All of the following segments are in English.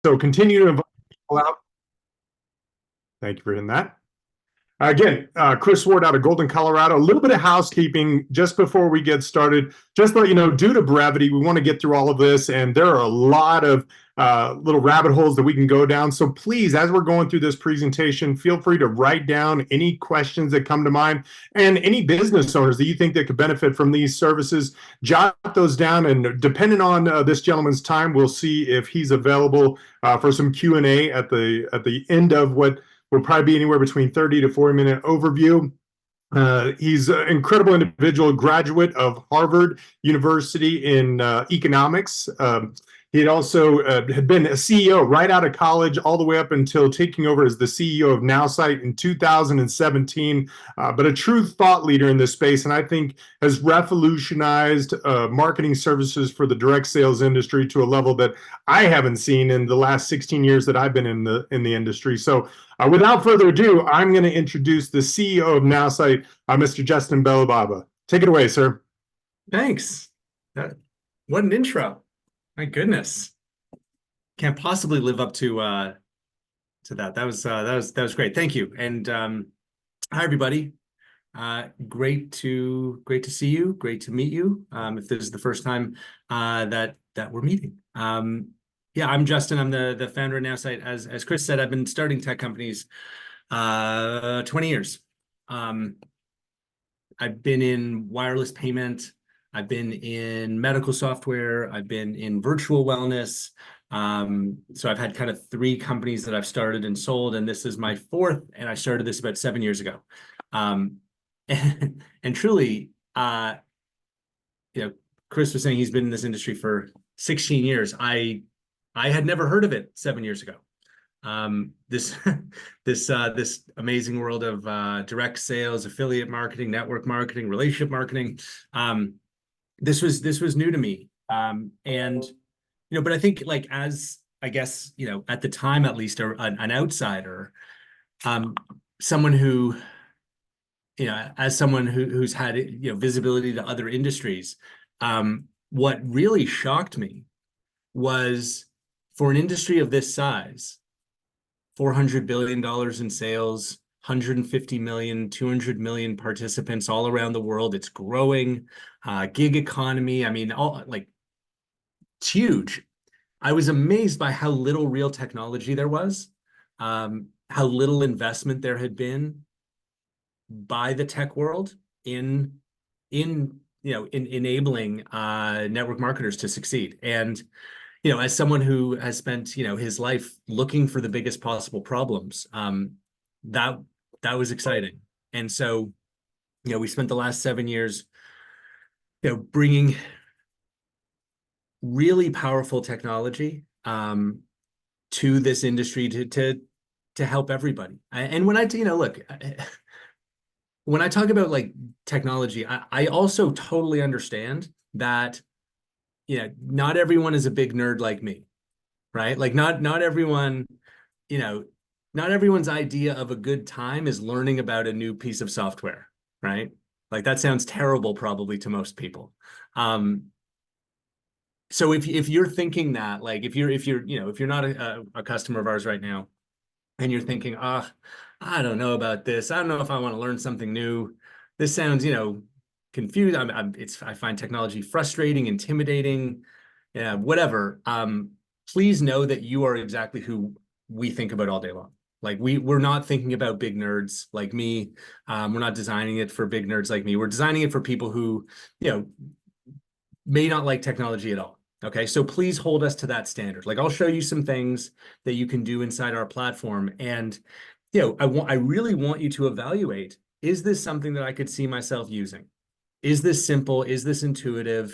So continue to invite people out. Thank you for hitting that. Again, Chris Ward out of Golden, Colorado. A little bit of housekeeping just before we get started. Just to let you know, due to brevity, we want to get through all of this, and there are a lot of little rabbit holes that we can go down. So please, as we're going through this presentation, feel free to write down any questions that come to mind, and any business owners that you think that could benefit from these services, jot those down. And depending on this gentleman's time, we'll see if he's available for some Q&A at the end of what will probably be anywhere between 30 to 40-minute overview. He's an incredible individual, graduate of Harvard University in economics. He had also had been a CEO right out of college all the way up until taking over as the CEO of Nowsite in 2017, but a true thought leader in this space, and I think has revolutionized marketing services for the direct sales industry to a level that I haven't seen in the last 16 years that I've been in the industry. So without further ado, I'm going to introduce the CEO of Nowsite, Mr. Justin Belobaba. Take it away, sir. Thanks. What an intro. My goodness. Can't possibly live up to that. That was great. Thank you. And hi everybody. Great to see you. Great to meet you. If this is the first time that we're meeting. Yeah, I'm Justin. I'm the founder of Nowsite. As Chris said, I've been starting tech companies 20 years. I've been in wireless payment. I've been in medical software. I've been in virtual wellness. So I've had kind of 3 companies that I've started and sold, and this is my 4th, and I started this about 7 years ago. And truly, Chris was saying he's been in this industry for 16 years. I had never heard of it 7 years ago. This amazing world of direct sales, affiliate marketing, network marketing, relationship marketing. This was new to me. But I think, like, as I guess, at the time, at least, an outsider, someone who, as someone who's had, visibility to other industries, what really shocked me was, for an industry of this size, $400 billion in sales, 150 million, 200 million participants all around the world. It's growing, gig economy. I mean, it's huge. I was amazed by how little real technology there was, how little investment there had been by the tech world in enabling network marketers to succeed. And as someone who has spent his life looking for the biggest possible problems, that was exciting. And so we spent the last 7 years bringing really powerful technology to this industry to help everybody. And when I look, when I talk about like technology, I also totally understand that not everyone is a big nerd like me, right? Like not everyone, not everyone's idea of a good time is learning about a new piece of software, right? Like that sounds terrible probably to most people. So if you're thinking that, like if you're not a customer of ours right now, and you're thinking, I don't know about this. I don't know if I want to learn something new. This sounds, confused. I find technology frustrating, intimidating, whatever. Please know that you are exactly who we think about all day long. Like we're not thinking about big nerds like me. We're not designing it for big nerds like me. We're designing it for people who, may not like technology at all. Okay, so please hold us to that standard. Like I'll show you some things that you can do inside our platform, and I really want you to evaluate: is this something that I could see myself using? Is this simple? Is this intuitive?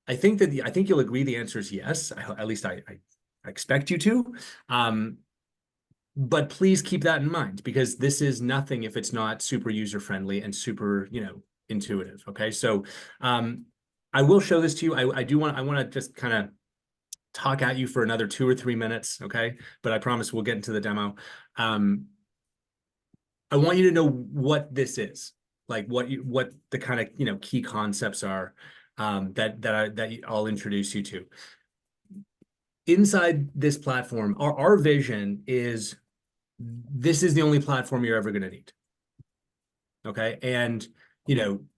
I think you'll agree the answer is yes. At least I expect you to. But please keep that in mind, because this is nothing if it's not super user friendly and super intuitive. Okay, so I will show this to you. I want to just kind of talk at you for another 2 or 3 minutes, okay? But I promise we'll get into the demo. I want you to know what this is, like what the kind of key concepts are that I'll introduce you to. inside this platform, our vision is this is the only platform you're ever going to need. Okay. And,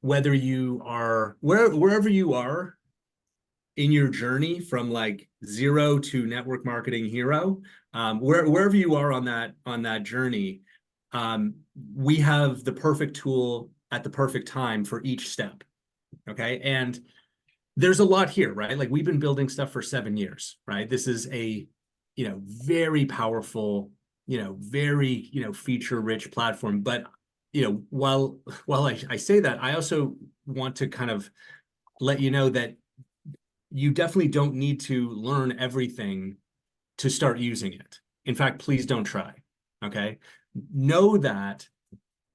whether you are wherever you are in your journey from like zero to network marketing hero, wherever you are on that journey, we have the perfect tool at the perfect time for each step. Okay. And there's a lot here, right? Like we've been building stuff for 7 years, right? This is a, very powerful, very, feature rich platform. But, while I say that, I also want to kind of let you know that you definitely don't need to learn everything to start using it. In fact, please don't try. Okay. Know that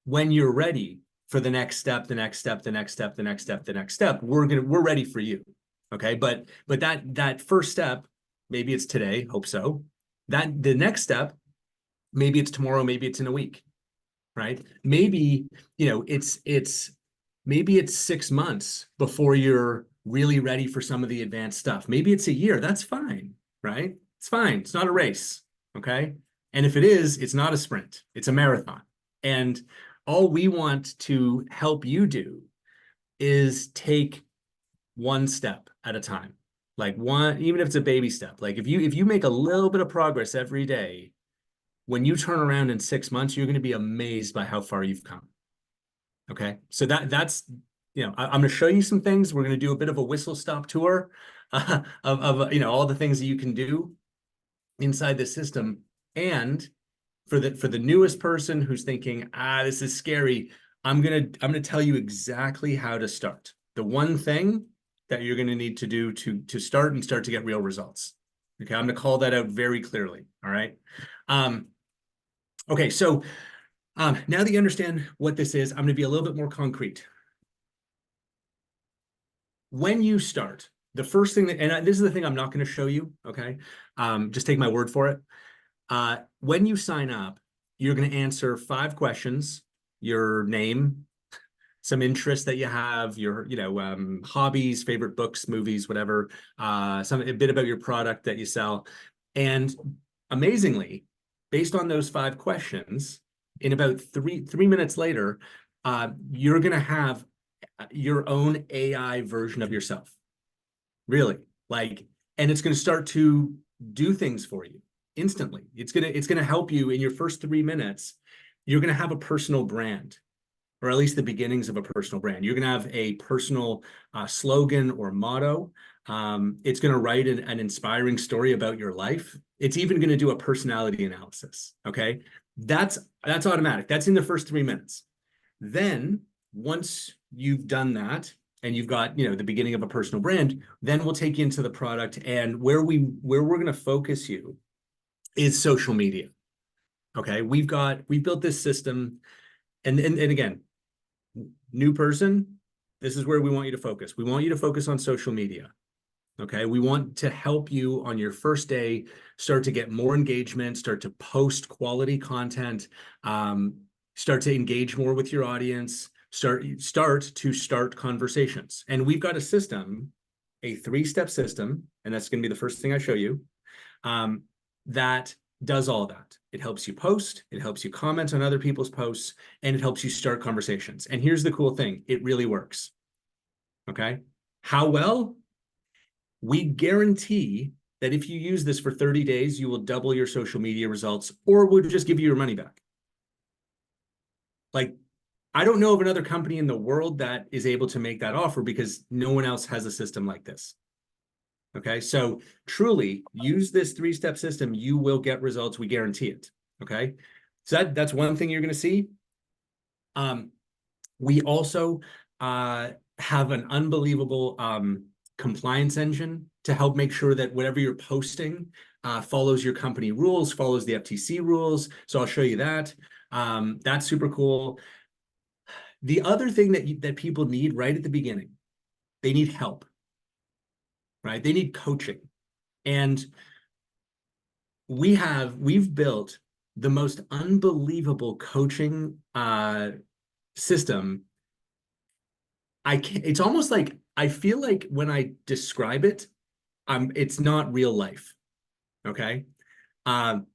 when you're ready for the next step, the next step, the next step, the next step, the next step, we're ready for you. Okay. But that first step, maybe it's today, hope so. That the next step, maybe it's tomorrow, maybe it's in a week, right? Maybe, maybe it's 6 months before you're really ready for some of the advanced stuff. Maybe it's a year. That's fine, right? It's fine. It's not a race. Okay. And if it is, it's not a sprint, it's a marathon. And all we want to help you do is take one step at a time. Like one, even if it's a baby step, like if you make a little bit of progress every day, when you turn around in 6 months, you're going to be amazed by how far you've come. Okay. So that's, I'm going to show you some things. We're going to do a bit of a whistle stop tour of all the things that you can do inside the system. And for the newest person who's thinking, this is scary, I'm gonna tell you exactly how to start. The one thing that you're gonna need to do to start to get real results. Okay, I'm gonna call that out very clearly. All right. Okay, so now that you understand what this is, I'm gonna be a little bit more concrete. When you start, the first thing and this is the thing I'm not going to show you. Okay, just take my word for it. When you sign up, you're going to answer 5 questions: your name, some interests that you have, your hobbies, favorite books, movies, whatever, a bit about your product that you sell. And amazingly, based on those 5 questions, in about three minutes later, you're going to have your own AI version of yourself. Really, and it's going to start to do things for you instantly. It's going to help you in your first 3 minutes. You're going to have a personal brand, or at least the beginnings of a personal brand. You're going to have a personal slogan or motto. It's going to write an inspiring story about your life. It's even going to do a personality analysis. Okay, that's automatic. That's in the first 3 minutes. Then once you've done that and you've got the beginning of a personal brand, then we'll take you into the product, and where we're going to focus you is social media. Okay, we've built this system, and again, new person, this is where we want you to focus. We want you to focus on social media. Okay, we want to help you on your first day start to get more engagement, start to post quality content, start to engage more with your audience, start conversations. And we've got a system, a 3-step system, and that's going to be the first thing I show you, that does all that. It helps you post, it helps you comment on other people's posts, and it helps you start conversations. And here's the cool thing, it really works. Okay, how well? We guarantee that if you use this for 30 days, you will double your social media results, or we'll just give you your money back. Like, I don't know of another company in the world that is able to make that offer, because no one else has a system like this. Okay, so truly use this 3-step system. You will get results. We guarantee it. Okay, so that's one thing you're going to see. We also have an unbelievable compliance engine to help make sure that whatever you're posting follows your company rules, follows the FTC rules. So I'll show you that. That's super cool. The other thing that people need right at the beginning, they need help, right? They need coaching. And we've built the most unbelievable coaching system. It's almost like, I feel like when I describe it, it's not real life. Okay. Um,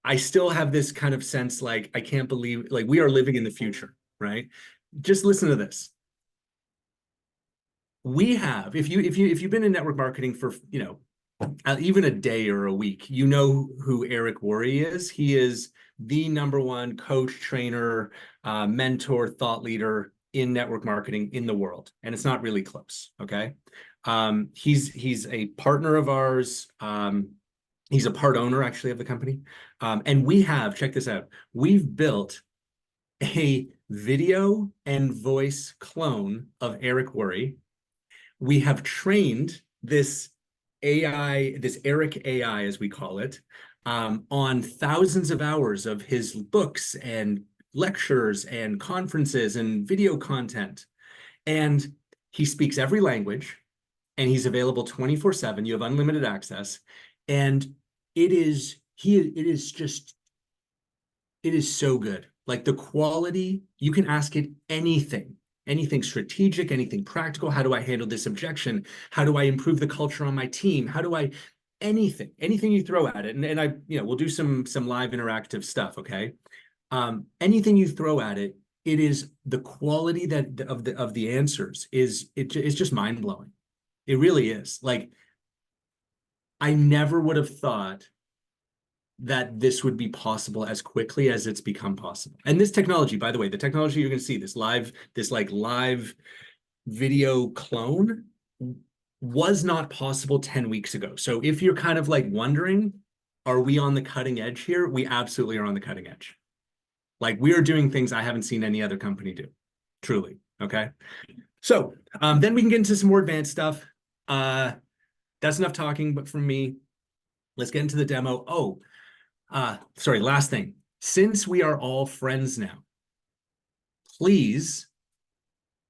I still have this kind of sense like I can't believe like we are living in the future, right? Just listen to this. We have, if you've been in network marketing for, even a day or a week, you know who Eric Worre is. He is the number one coach, trainer, mentor, thought leader in network marketing in the world, and it's not really close. Okay, he's a partner of ours. He's a part owner actually of the company, and we have, check this out. We've built a video and voice clone of Eric Worre. We have trained this AI, this EricAI, as we call it, on thousands of hours of his books and lectures and conferences and video content. And he speaks every language, and he's available 24/7. You have unlimited access. And it is it is so good. Like the quality, you can ask it anything strategic, anything practical. How do I handle this objection? How do I improve the culture on my team? How do I, anything you throw at it. And I, we'll do some live interactive stuff. Okay. Anything you throw at it, it is the quality that of the answers is just mind blowing. It really is. Like, I never would have thought that this would be possible as quickly as it's become possible. And this technology, by the way, the technology you're going to see, this live video clone, was not possible 10 weeks ago. So if you're kind of like wondering, are we on the cutting edge here? We absolutely are on the cutting edge. Like, we are doing things I haven't seen any other company do, truly. Okay. So then we can get into some more advanced stuff. That's enough talking, but from me, let's get into the demo. Oh, sorry, last thing. Since we are all friends now, please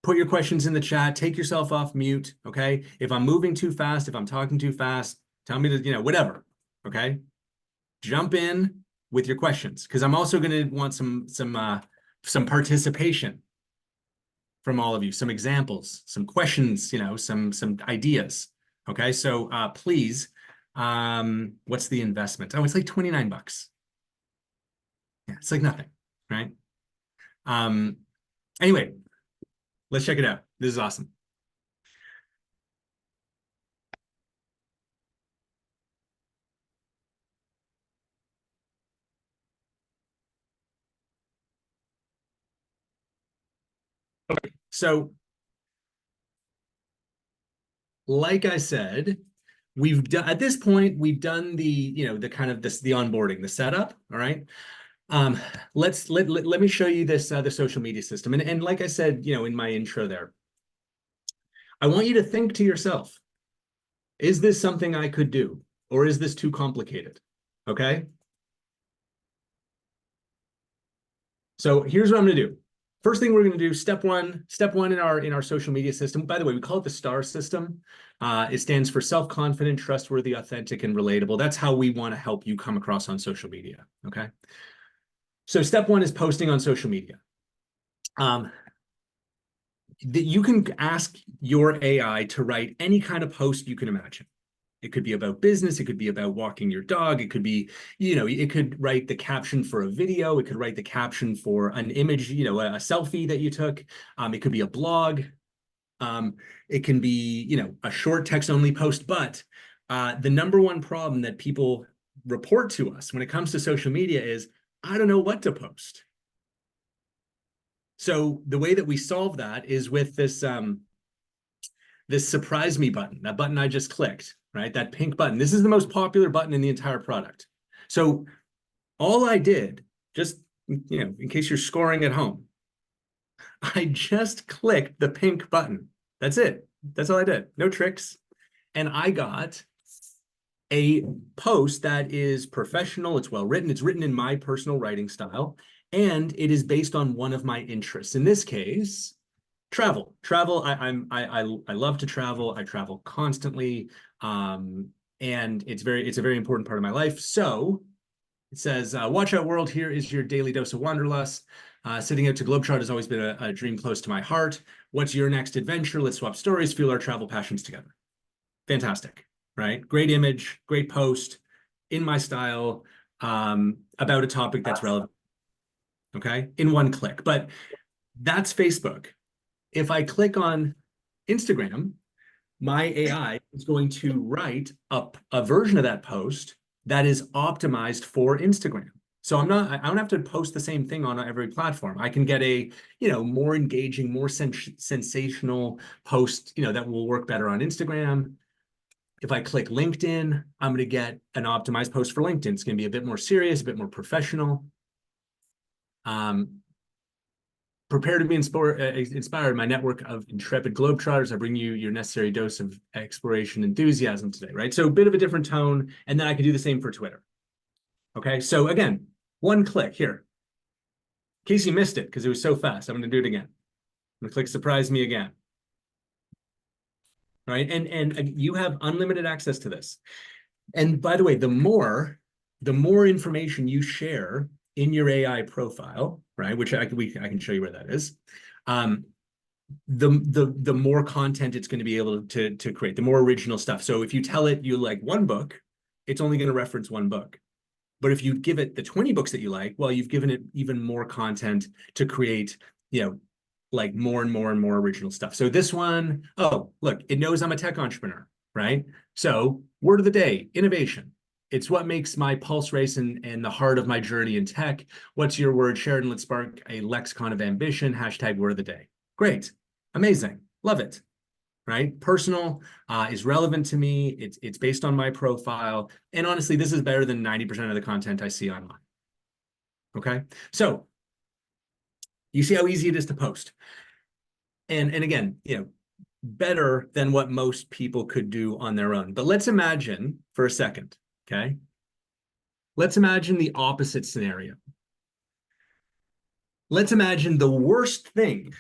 put your questions in the chat. Take yourself off mute, okay? If I'm moving too fast, if I'm talking too fast, tell me to, whatever, okay? Jump in with your questions, because I'm also going to want some participation from all of you, some examples, some questions, some ideas, okay? So please, what's the investment? Oh, it's like 29 bucks. Yeah, it's like nothing, right? Anyway, let's check it out. This is awesome. Okay, so like I said, we've done at this point, we've done the kind of the onboarding, the setup. All right. Let me show you this the social media system. And like I said, in my intro there, I want you to think to yourself, is this something I could do, or is this too complicated? Okay. So here's what I'm going to do. First thing we're going to do, step one in our social media system. By the way, we call it the STAR system. It stands for self-confident, trustworthy, authentic, and relatable. That's how we want to help you come across on social media. Okay. So step one is posting on social media. You can ask your AI to write any kind of post you can imagine. It could be about business. It could be about walking your dog. It could be, it could write the caption for a video. It could write the caption for an image, a selfie that you took. It could be a blog. It can be, a short text only post. But the number one problem that people report to us when it comes to social media is, I don't know what to post. So the way that we solve that is with this, this surprise me button, that button I just clicked, right? That pink button. This is the most popular button in the entire product. So all I did, just, in case you're scoring at home, I just clicked the pink button. That's it. That's all I did. No tricks. And I got a post that is professional. It's well written. It's written in my personal writing style, and it is based on one of my interests. In this case, travel. I love to travel. I travel constantly, and it's a very important part of my life. So it says, "Watch out, world! Here is your daily dose of wanderlust. Setting out to globetrot has always been a dream close to my heart. What's your next adventure? Let's swap stories, fuel our travel passions together." Fantastic, right? Great image, great post. in my style, about a topic that's relevant, okay, in one click. But that's Facebook. If I click on Instagram, MyAI is going to write up a version of that post that is optimized for Instagram. So I don't have to post the same thing on every platform. I can get a, more engaging, more sensational post, that will work better on Instagram. If I click LinkedIn, I'm going to get an optimized post for LinkedIn. It's going to be a bit more serious, a bit more professional. Prepare to be inspired. My network of intrepid globetrotters. I bring you your necessary dose of exploration enthusiasm today, right? So a bit of a different tone, and then I can do the same for Twitter. Okay, so again, one click here. In case you missed it, because it was so fast, I'm going to do it again. I'm going to click surprise me again. Right, and you have unlimited access to this. And by the way, the more information you share in your AI profile, right, which I can show you where that is, the more content it's going to be able to create, the more original stuff. So if you tell it you like one book, it's only going to reference one book. But if you give it the 20 books that you like, well, you've given it even more content to create, like more and more and more original stuff. So this one, oh, look, it knows I'm a tech entrepreneur, right? So word of the day, innovation. It's what makes my pulse race and the heart of my journey in tech. What's your word, Sheridan? Let's spark a lexicon of ambition, hashtag word of the day. Great, amazing, love it, right? Personal, is relevant to me. It's based on my profile. And honestly, this is better than 90% of the content I see online. Okay, so you see how easy it is to post. And again, better than what most people could do on their own. But let's imagine for a second, okay? Let's imagine the opposite scenario. Let's imagine the worst thing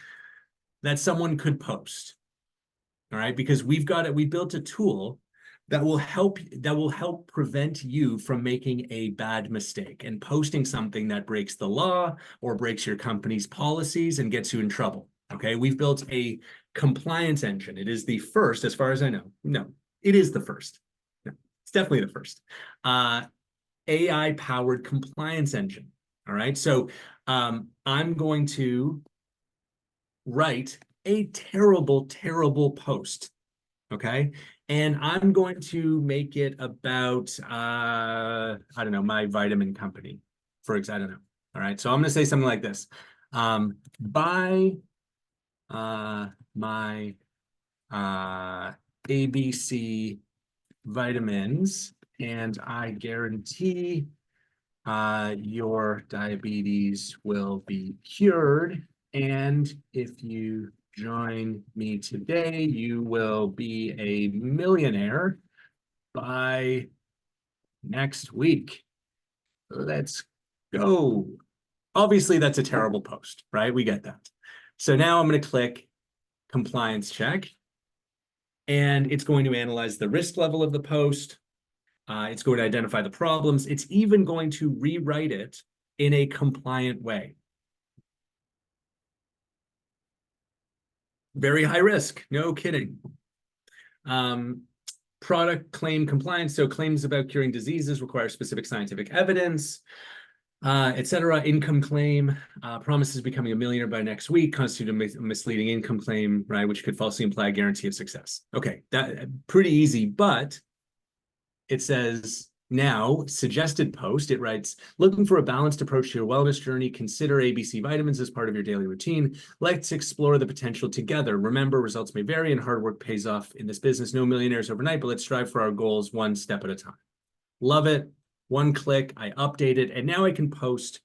that someone could post. All right, because we built a tool that will help prevent you from making a bad mistake and posting something that breaks the law or breaks your company's policies and gets you in trouble. Okay, we've built a compliance engine. It is the first, as far as I know. No, it is the first. No, it's definitely the first. AI-powered compliance engine. All right, so I'm going to write a terrible, terrible post. Okay, and I'm going to make it about I don't know, my vitamin company, for example. I don't know. All right, so I'm going to say something like this: buy my ABC vitamins, and I guarantee your diabetes will be cured. And if you join me today, you will be a millionaire by next week. Let's go. Obviously, that's a terrible post, right? We get that. So now I'm going to click compliance check, and it's going to analyze the risk level of the post. It's going to identify the problems. It's even going to rewrite it in a compliant way. Very high risk, no kidding. Product claim compliance. So claims about curing diseases require specific scientific evidence, etc. Income claim, promises becoming a millionaire by next week constitute a misleading income claim, right? Which could falsely imply a guarantee of success. Okay, that pretty easy, but it says now, suggested post, it writes, looking for a balanced approach to your wellness journey, consider ABC vitamins as part of your daily routine. Let's explore the potential together. Remember, results may vary and hard work pays off in this business. No millionaires overnight, but let's strive for our goals one step at a time. Love it. One click, I update it, and now I can post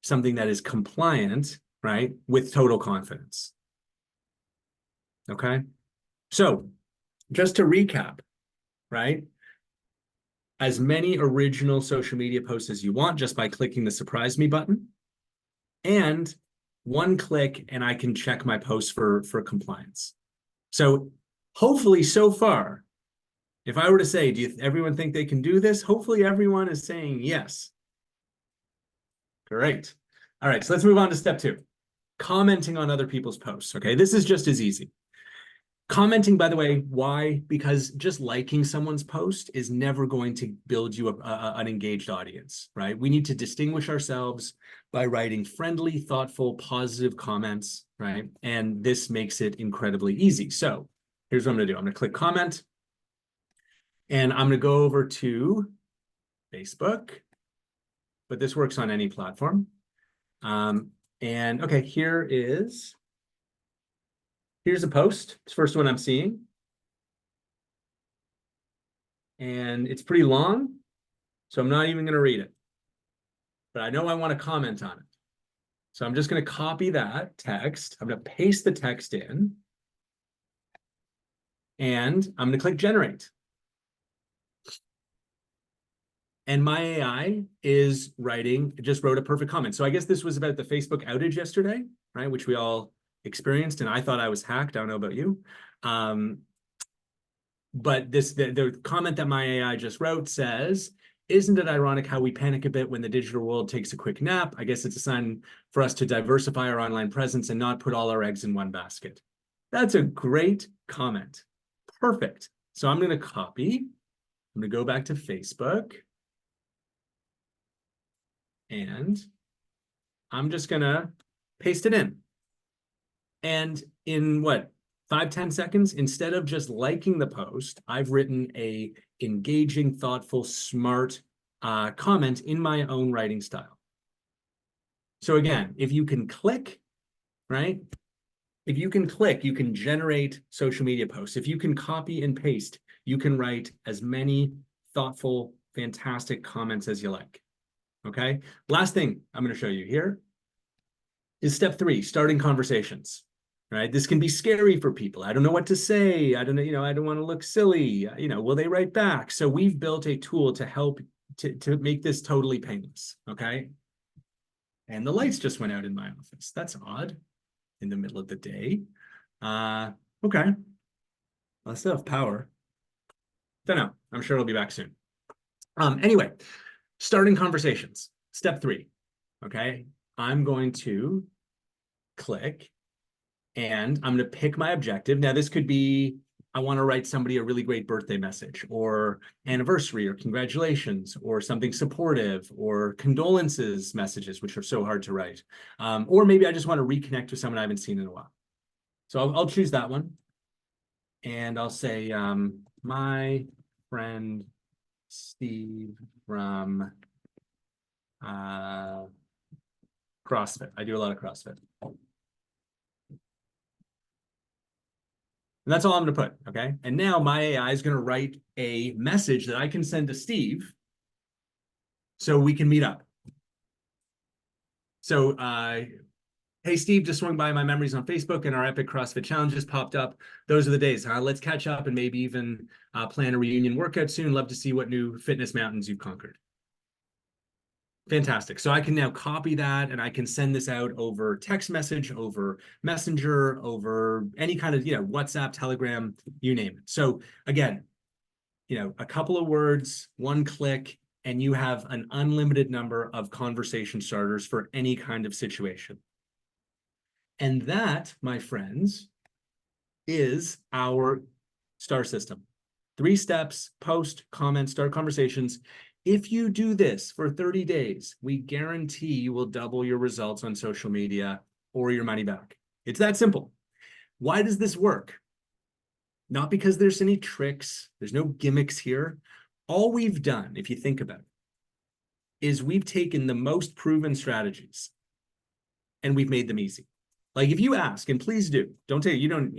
something that is compliant, right, with total confidence. Okay? So just to recap, right? As many original social media posts as you want just by clicking the surprise me button, and one click and I can check my posts for compliance. So hopefully so far, if I were to say, everyone think they can do this? Hopefully everyone is saying yes. Great. All right, so let's move on to step 2. Commenting on other people's posts, okay? This is just as easy. Commenting, by the way, why? Because just liking someone's post is never going to build you an engaged audience, right? We need to distinguish ourselves by writing friendly, thoughtful, positive comments, right? And this makes it incredibly easy. So here's what I'm going to do. I'm going to click comment, and I'm going to go over to Facebook, but this works on any platform. And okay, here's a post. It's the first one I'm seeing. And it's pretty long, so I'm not even going to read it. But I know I want to comment on it. So I'm just going to copy that text. I'm going to paste the text in. And I'm going to click generate. And MyAI is just wrote a perfect comment. So I guess this was about the Facebook outage yesterday, right? Which we all experienced, and I thought I was hacked. I don't know about you. But the comment that MyAI just wrote says, "Isn't it ironic how we panic a bit when the digital world takes a quick nap? I guess it's a sign for us to diversify our online presence and not put all our eggs in one basket." That's a great comment. Perfect. So I'm going to copy. I'm going to go back to Facebook. And I'm just going to paste it in. And in what, 5-10 seconds, instead of just liking the post, I've written a engaging, thoughtful, smart comment in my own writing style. So again, if you can click, right? If you can click, you can generate social media posts. If you can copy and paste, you can write as many thoughtful, fantastic comments as you like. Okay. Last thing I'm going to show you here is step 3, starting conversations. Right. This can be scary for people. I don't know what to say. I don't know, I don't want to look silly. Will they write back? So we've built a tool to help to make this totally painless. Okay. And the lights just went out in my office. That's odd in the middle of the day. Okay. I still have power. Don't know. I'm sure it'll be back soon. Anyway, starting conversations. Step 3. Okay. I'm going to click and I'm going to pick my objective. Now, this could be, I want to write somebody a really great birthday message or anniversary or congratulations or something supportive or condolences messages, which are so hard to write. Or maybe I just want to reconnect with someone I haven't seen in a while. So I'll choose that one. And I'll say, my friend Steve from CrossFit. I do a lot of CrossFit. And that's all I'm going to put, okay? And now my AI is going to write a message that I can send to Steve so we can meet up. So, hey, Steve, just swung by my memories on Facebook and our epic CrossFit challenges popped up. Those are the days. Let's catch up and maybe even plan a reunion workout soon. Love to see what new fitness mountains you've conquered. Fantastic. So I can now copy that and I can send this out over text message, over Messenger, over any kind of, WhatsApp, Telegram, you name it. So again, a couple of words, one click, and you have an unlimited number of conversation starters for any kind of situation. And that, my friends, is our STAR system. 3 steps: post, comment, start conversations. If you do this for 30 days, we guarantee you will double your results on social media or your money back. It's that simple. Why does this work? Not because there's any tricks. There's no gimmicks here. All we've done, if you think about it, is we've taken the most proven strategies and we've made them easy. Like if you ask, and please do, don't tell you don't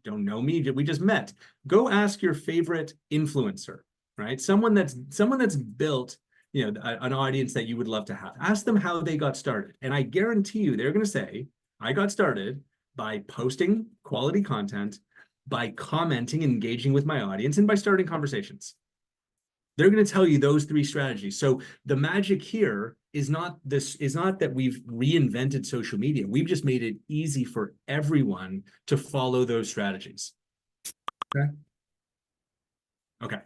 know me. We just met. Go ask your favorite influencer, right? Someone that's built, an audience that you would love to have. Ask them how they got started. And I guarantee you they're going to say, I got started by posting quality content, by commenting, engaging with my audience, and by starting conversations. They're going to tell you those 3 strategies. So the magic here is not that we've reinvented social media. We've just made it easy for everyone to follow those strategies. Okay. Okay.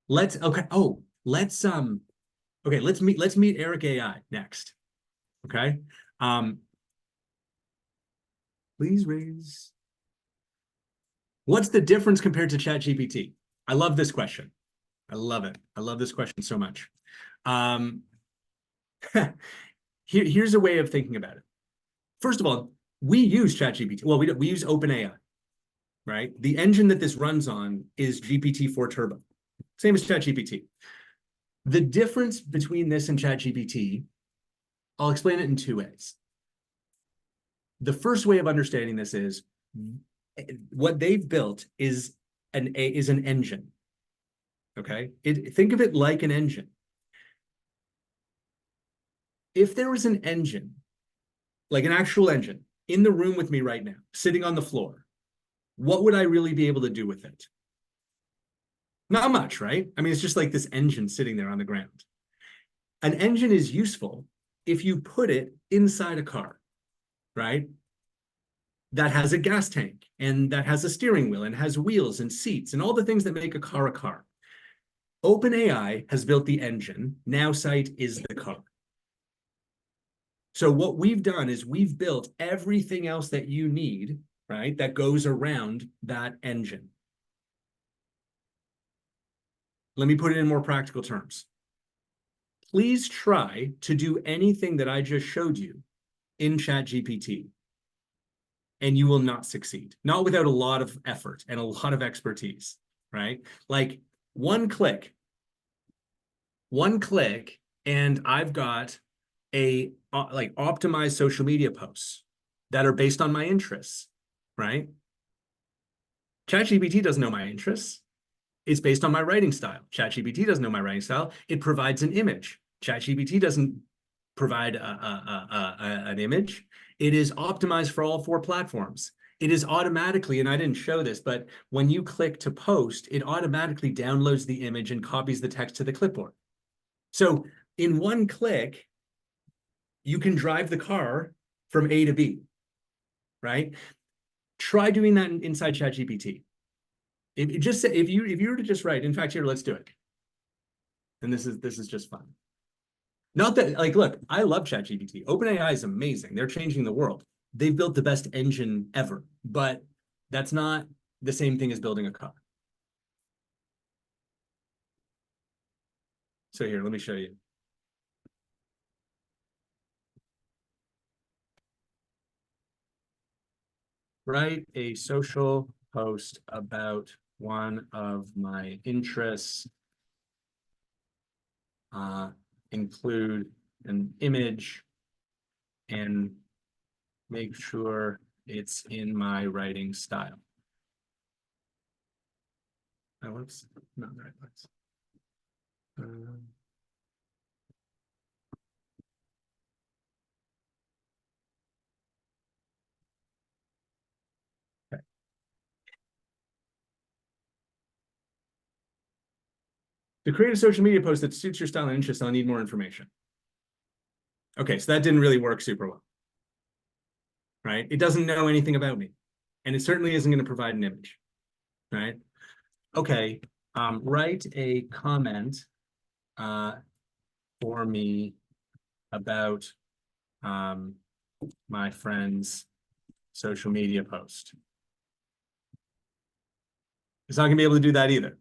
Let's meet EricAI next. Okay. Please raise. What's the difference compared to ChatGPT? I love this question. I love it. I love this question so much. Here's a way of thinking about it. First of all, we use ChatGPT. Well, we use OpenAI, right? The engine that this runs on is GPT-4 Turbo, same as ChatGPT. The difference between this and ChatGPT, I'll explain it in two ways. The first way of understanding this is what they've built is an engine. Okay, think of it like an engine. If there was an engine, like an actual engine, in the room with me right now, sitting on the floor, what would I really be able to do with it? Not much, right? I mean, it's just like this engine sitting there on the ground. An engine is useful if you put it inside a car, right? That has a gas tank and that has a steering wheel and has wheels and seats and all the things that make a car a car. OpenAI has built the engine. Nowsite is the car. So what we've done is we've built everything else that you need, right, that goes around that engine. Let me put it in more practical terms. Please try to do anything that I just showed you in ChatGPT, and you will not succeed. Not without a lot of effort and a lot of expertise, right? Like one click, and I've got a like optimized social media posts that are based on my interests, right? ChatGPT doesn't know my interests. It's based on my writing style. ChatGPT doesn't know my writing style. It provides an image. ChatGPT doesn't provide an image. It is optimized for all 4 platforms. It is automatically, and I didn't show this, but when you click to post, it automatically downloads the image and copies the text to the clipboard. So in one click, you can drive the car from A to B, right? Try doing that inside ChatGPT. If you were to just write, in fact, here, let's do it. And this is just fun. Not that, like, look, I love ChatGPT. OpenAI is amazing. They're changing the world. They've built the best engine ever, but that's not the same thing as building a car. So here, let me show you. Write a social post about one of my interests. Include an image and make sure it's in my writing style. Oh, whoops, not the right place. Okay. To create a social media post that suits your style and interest, I'll need more information. Okay, so that didn't really work super well, right? It doesn't know anything about me, and it certainly isn't going to provide an image, right? Okay, write a comment for me about my friend's social media post. It's not going to be able to do that either.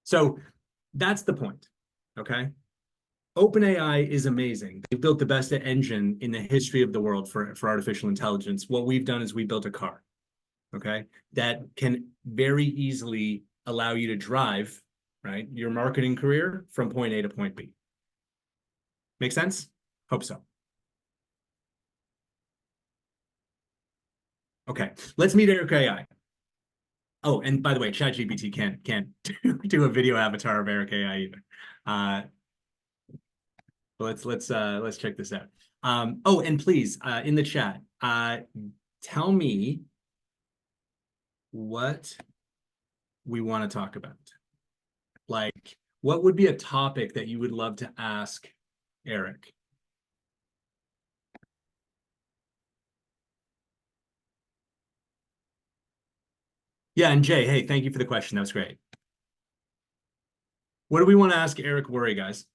So that's the point, okay? OpenAI is amazing. They've built the best engine in the history of the world for artificial intelligence. What we've done is we built a car, okay, that can very easily allow you to drive, right, your marketing career from point A to point B. Make sense? Hope so. Okay, let's meet EricAI. Oh, and by the way, ChatGPT can't do a video avatar of EricAI either. Let's check this out. Oh, and please, in the chat, tell me what we want to talk about. Like, what would be a topic that you would love to ask Eric? Yeah, and Jay, hey, thank you for the question. That was great. What do we want to ask Eric Worre, guys?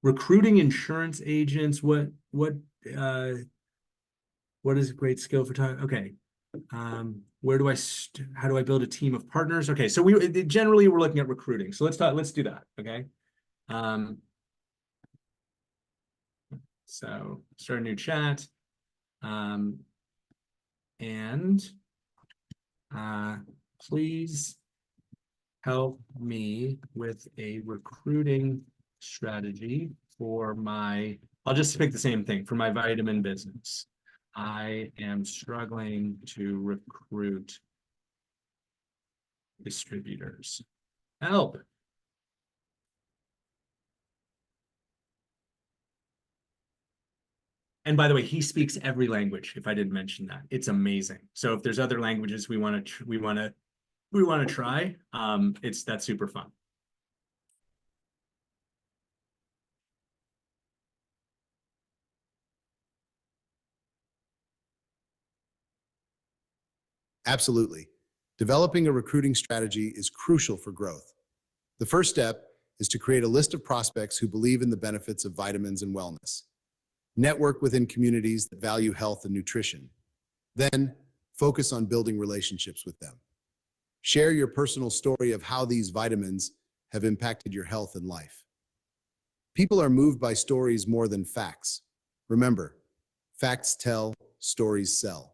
recruiting insurance agents. What is a great skill for time? Okay. Where do how do I build a team of partners? Okay, so generally we're looking at recruiting. So let's do that. Okay. So start a new chat. And please help me with a recruiting strategy for I'll just pick the same thing, for my vitamin business. I am struggling to recruit distributors. Help. And by the way, he speaks every language, if I didn't mention that. It's amazing. So if there's other languages we want to try, that's super fun. Absolutely. Developing a recruiting strategy is crucial for growth. The first step is to create a list of prospects who believe in the benefits of vitamins and wellness. Network within communities that value health and nutrition. Then, focus on building relationships with them. Share your personal story of how these vitamins have impacted your health and life. People are moved by stories more than facts. Remember, facts tell, stories sell.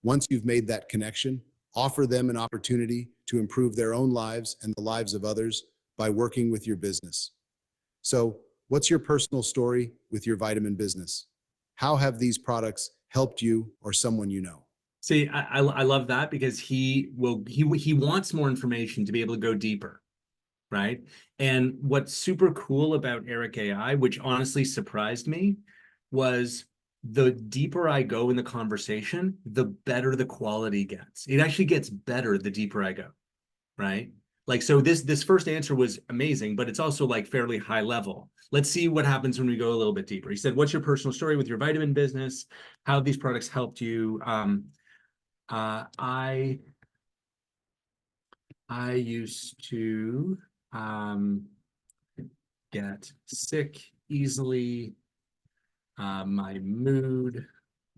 Once you've made that connection, offer them an opportunity to improve their own lives and the lives of others by working with your business. So, what's your personal story with your vitamin business? How have these products helped you or someone you know? See, I love that, because he wants more information to be able to go deeper, right? And what's super cool about EricAI, which honestly surprised me, was the deeper I go in the conversation, the better the quality gets. It actually gets better the deeper I go, right? Like, so this first answer was amazing, but it's also like fairly high level. Let's see what happens when we go a little bit deeper. He said, what's your personal story with your vitamin business? How have these products helped you? I used to get sick easily. My mood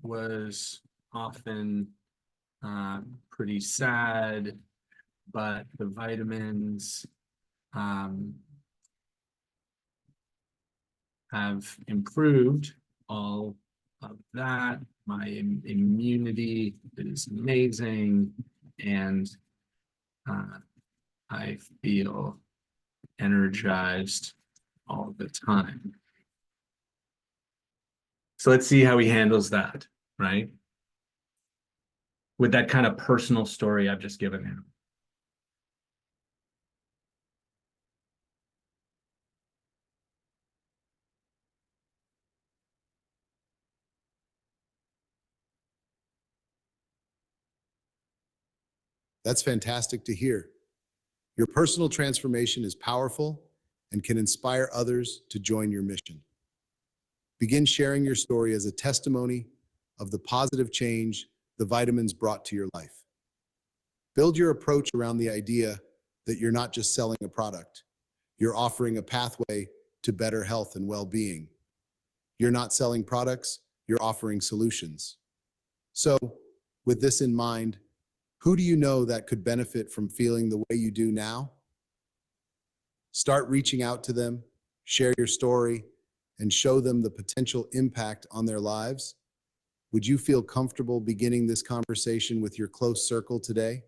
was often pretty sad, but the vitamins have improved all of that. My immunity is amazing, and I feel energized all the time. So let's see how he handles that, right? With that kind of personal story I've just given him. That's fantastic to hear. Your personal transformation is powerful and can inspire others to join your mission. Begin sharing your story as a testimony of the positive change the vitamins brought to your life. Build your approach around the idea that you're not just selling a product, you're offering a pathway to better health and well-being. You're not selling products, you're offering solutions. So, with this in mind, who do you know that could benefit from feeling the way you do now? Start reaching out to them, share your story, and show them the potential impact on their lives. Would you feel comfortable beginning this conversation with your close circle today?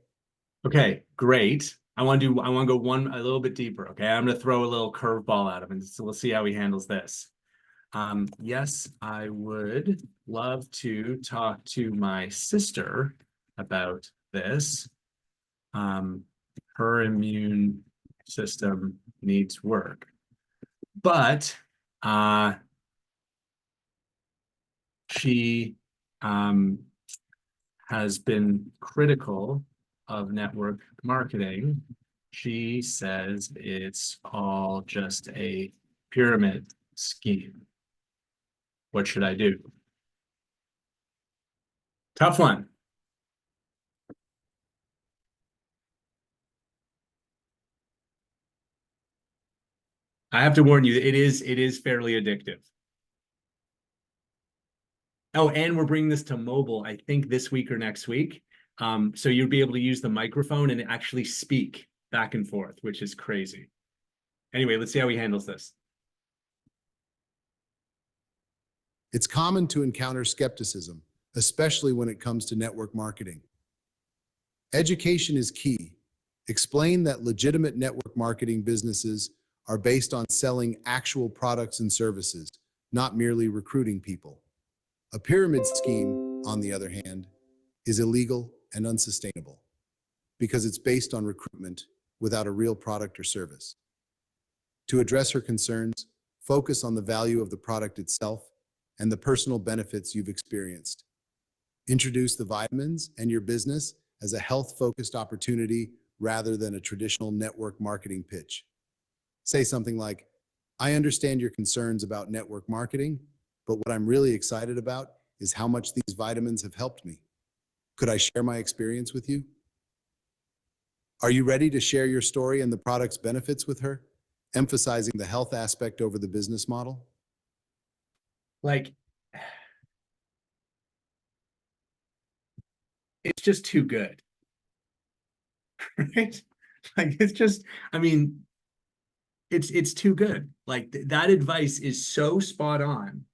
Okay, great. I want to go a little bit deeper. Okay, I'm going to throw a little curveball at him, and so we'll see how he handles this. Yes, I would love to talk to my sister about this. Her immune system needs work, but she has been critical of network marketing. She says it's all just a pyramid scheme. What should I do? Tough one. I have to warn you, it is fairly addictive. Oh, and we're bringing this to mobile, I think this week or next week. So you'll be able to use the microphone and actually speak back and forth, which is crazy. Anyway, let's see how he handles this. It's common to encounter skepticism, especially when it comes to network marketing. Education is key. Explain that legitimate network marketing businesses are based on selling actual products and services, not merely recruiting people. A pyramid scheme, on the other hand, is illegal and unsustainable because it's based on recruitment without a real product or service. To address her concerns, focus on the value of the product itself and the personal benefits you've experienced. Introduce the vitamins and your business as a health-focused opportunity rather than a traditional network marketing pitch. Say something like, I understand your concerns about network marketing, but what I'm really excited about is how much these vitamins have helped me. Could I share my experience with you? Are you ready to share your story and the product's benefits with her, emphasizing the health aspect over the business model? Like, it's just too good. Right? Like, it's just, I mean, it's too good. Like that advice is so spot on.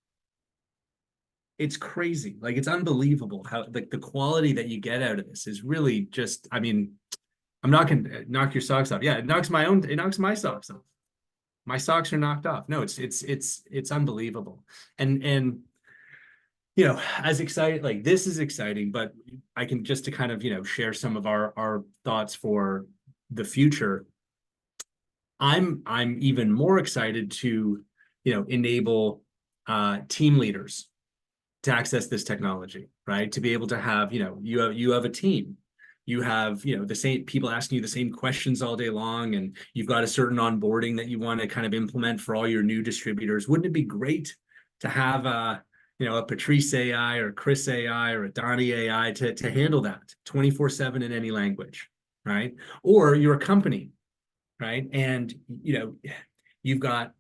It's crazy. Like, it's unbelievable how like the quality that you get out of this is really just, I mean, I'm not gonna knock your socks off. Yeah, it knocks my socks off. My socks are knocked off. No, it's unbelievable. And you know, as excited, like this is exciting, but I can just to kind of, you know, share some of our thoughts for the future. I'm even more excited to, you know, enable team leaders to access this technology, right? To be able to have, you know, you have a team, you have, you know, the same people asking you the same questions all day long, and you've got a certain onboarding that you want to kind of implement for all your new distributors. Wouldn't it be great to have you know, a Patrice AI or Chris AI or a Donnie AI to handle that 24/7 in any language, right? Or you're a company, right? And you know, you've got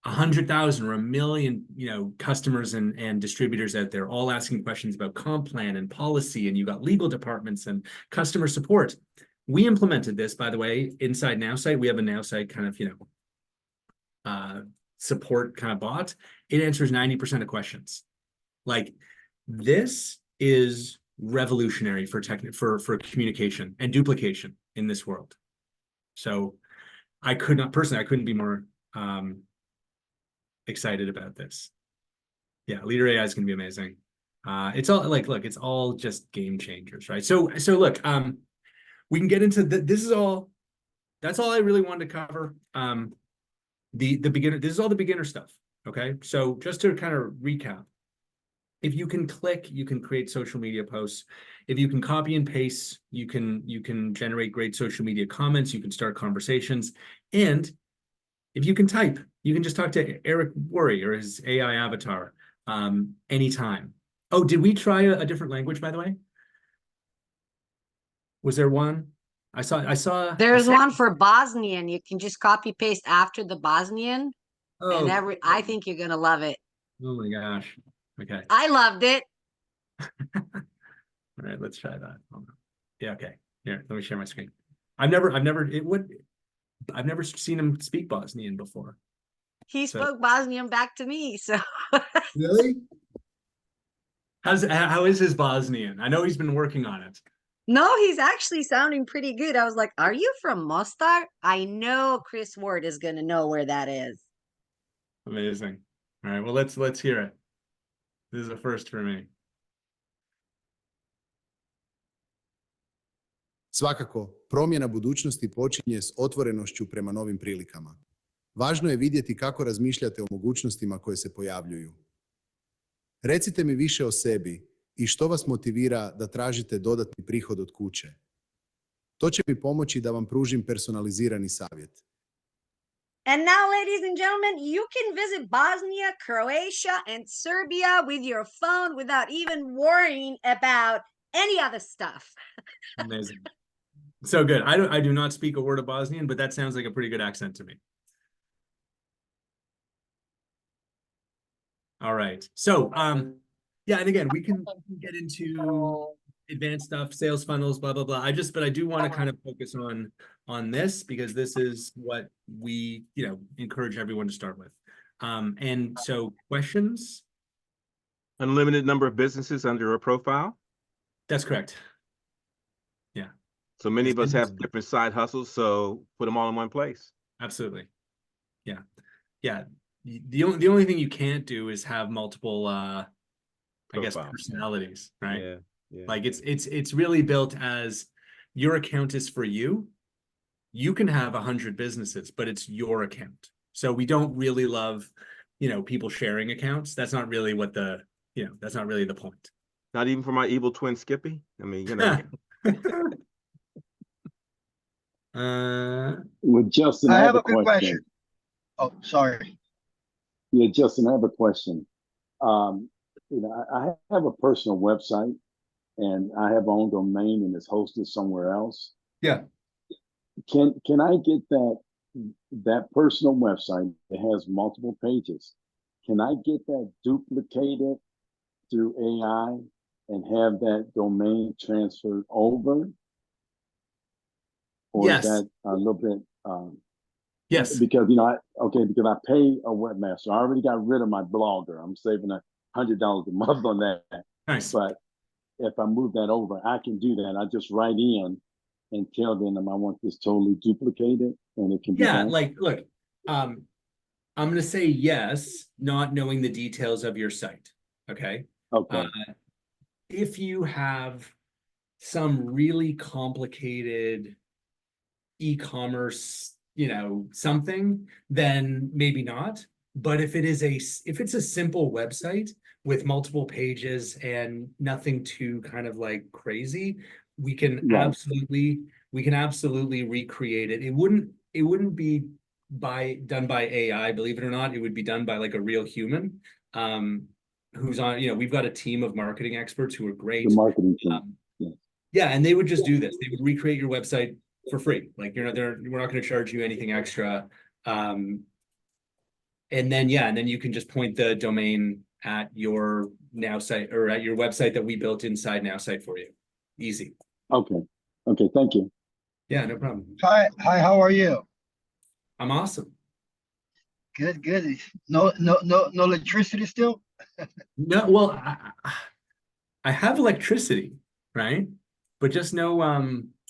100,000 or 1 million, you know, customers and distributors out there, all asking questions about comp plan and policy, and you got legal departments and customer support. We implemented this, by the way, inside Nowsite. We have a Nowsite kind of, you know, support kind of bot. It answers 90% of questions. Like, this is revolutionary for communication and duplication in this world. So I couldn't be more excited about this. Yeah, Leader AI is going to be amazing. It's all like, look, it's all just game changers, right? So look, we can get into this is all, that's all I really wanted to cover. The beginner, this is all the beginner stuff. Okay, so just to kind of recap, if you can click, you can create social media posts. If you can copy and paste, you can generate great social media comments. You can start conversations, and if you can type, you can just talk to Eric Worre or his AI avatar anytime. Oh, did we try a different language, by the way? Was there one? I saw. There's one for Bosnian. You can just copy paste after the Bosnian, Oh, and I think you're gonna love it. oh my gosh. Okay. I loved it. All right, let's try that. Yeah, okay. Here, let me share my screen. I've never seen him speak Bosnian before. He spoke Bosnian back to me, so Really? How is his Bosnian? I know he's been working on it. no, he's actually sounding pretty good. I was like, "Are you from Mostar?" I know Chris Ward is gonna know where that is. Amazing. All right, well, let's hear it. This is a first for me. Svakako, promjena budućnosti počinje s otvorenošću prema novim prilikama. Važno je vidjeti kako razmišljate o mogućnostima koje se pojavljuju. Recite mi više o sebi i što vas motivira da tražite dodatni prihod od kuće. To će mi pomoći da vam pružim personalizirani savjet. And now, ladies and gentlemen, you can visit Bosnia, Croatia, and Serbia with your phone without even worrying about any other stuff. Amazing. So good. I do not speak a word of Bosnian, but that sounds like a pretty good accent to me. All right. So, yeah, and again, we can get into advanced stuff, sales funnels, blah, blah, blah. But I do want to kind of focus on this because this is what we, encourage everyone to start with. And so questions? Unlimited number of businesses under a profile. That's correct. Yeah, So many of us have Business- different side hustles, so put them all in one place. absolutely. Yeah. Yeah. The only thing you can't do is have multiple, I guess, Profiles. personalities, right? Yeah, yeah. Like it's really built as your account is for you. You can have 100 businesses, but it's your account. So we don't really love, people sharing accounts. That's not really what that's not really the point. Not even for my evil twin Skippy. I mean, Well, Justin, I I have have a quick question. Oh, sorry. Yeah, Justin, I have a question. I have a personal website and I have my own domain and it's hosted somewhere else. Yeah. Can I get that personal website that has multiple pages? Can I get that duplicated through AI and have that domain transferred over? Or Yes. is that a little bit Yes. because because I pay a webmaster. I already got rid of my blogger. I'm saving $100 a month on that. Nice. But if I move that over, I can do that. I just write in and tell them I want this totally duplicated, and it can be Yeah, done. like, look, I'm going to say yes, not knowing the details of your site. Okay. Okay. If you have some really complicated e-commerce, something, then maybe not. But if it's a simple website with multiple pages and nothing too kind of like crazy, we can Right. absolutely recreate it. It wouldn't be done by AI, believe it or not. It would be done by like a real human. Who's on, we've got a team of marketing experts who are great. The marketing team. Yeah, and they would just do this. They would recreate your website for free. Like we're not going to charge you anything extra. And then you can just point the domain at your Nowsite or at your website that we built inside Nowsite for you. Easy. Okay. Thank you. Yeah, no problem. Hi, how are you? I'm awesome. Good. No electricity still? No, well, I have electricity, right? But just no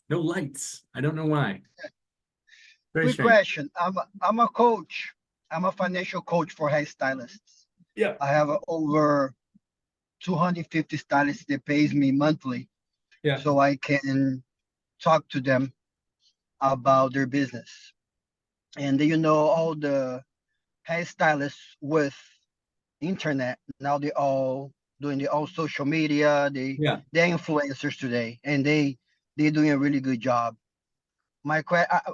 lights. I don't know why. Very Quick strange. question. I'm a coach. I'm a financial coach for hairstylists. Yeah. I have over 250 stylists that pays me monthly. Yeah. So I can talk to them about their business. And all the hairstylists with internet, now they all doing their own social media. They're influencers today, and they're doing a really good job.